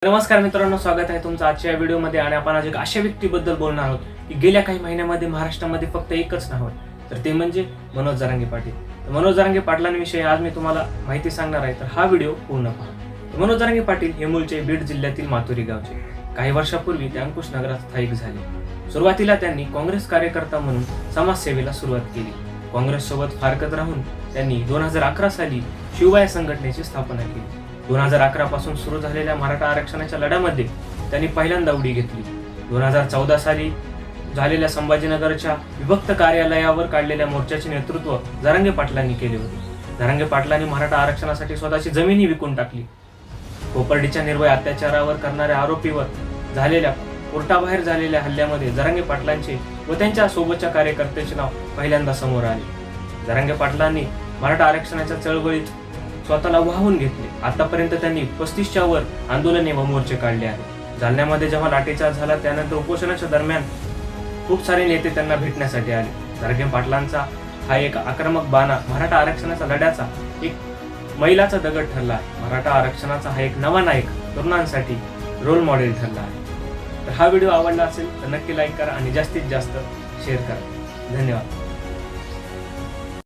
नमस्कार मित्रांनो, स्वागत आहे तुमचं आजच्या या व्हिडिओमध्ये. आणि आपण आज एक अशा व्यक्तीबद्दल बोलणार आहोत की गेल्या काही महिन्यामध्ये महाराष्ट्रामध्ये फक्त एकच नाव आहे, तर ते म्हणजे मनोज जरांगे पाटील. तर मनोज जरांगे पाटलांविषयी आज मी तुम्हाला माहिती सांगणार आहे, तर हा व्हिडिओ पूर्ण पहा. मनोज जरांगे पाटील हे मूळचे बीड जिल्ह्यातील मातुरी गावचे. काही वर्षापूर्वी ते अंकुश नगरात स्थायिक झाले. सुरुवातीला त्यांनी काँग्रेस कार्यकर्ता म्हणून समाजसेवेला सुरुवात केली. काँग्रेस सोबत फारकत राहून त्यांनी 2011 साली शिवबाई संघटनेची स्थापना केली. 2011 पासून सुरू झालेल्या मराठा आरक्षणाच्या लढ्यामध्ये त्यांनी पहिल्यांदा उडी घेतली. 2014 साली झालेल्या संभाजीनगरच्या विभक्त कार्यालयावर काढलेल्या मोर्चाचे नेतृत्व जरांगे पाटलांनी केले होते. जरांगे पाटलांनी मराठा आरक्षणासाठी स्वतःची जमीनही विकून टाकली. कोपर्डीच्या निर्भय अत्याचारावर करणाऱ्या आरोपीवर झालेल्या कोर्टाबाहेर झालेल्या हल्ल्यामध्ये जरांगे पाटलांचे व त्यांच्या सोबतच्या कार्यकर्त्याचे नाव पहिल्यांदा समोर आले. जरांगे पाटलांनी मराठा आरक्षणाच्या चळवळीत स्वतःला वाहून घेतले. आतापर्यंत त्यांनी 35च्या वर आंदोलने व मोर्चे काढले आहेत. जालन्यामध्ये जेव्हा लाठीचार्ज झाला त्यानंतर उपोषणाच्या दरम्यान खूप सारे नेते त्यांना भेटण्यासाठी आले. जरांगे पाटलांचा हा एक आक्रमक बाणा मराठा आरक्षणाचा लढ्याचा एक मैलाचा दगड ठरला आहे. मराठा आरक्षणाचा हा एक नवा नायक तरुणांसाठी रोल मॉडेल ठरला आहे. तर हा व्हिडिओ आवडला असेल तर नक्की लाईक करा आणि जास्तीत जास्त शेअर करा. धन्यवाद.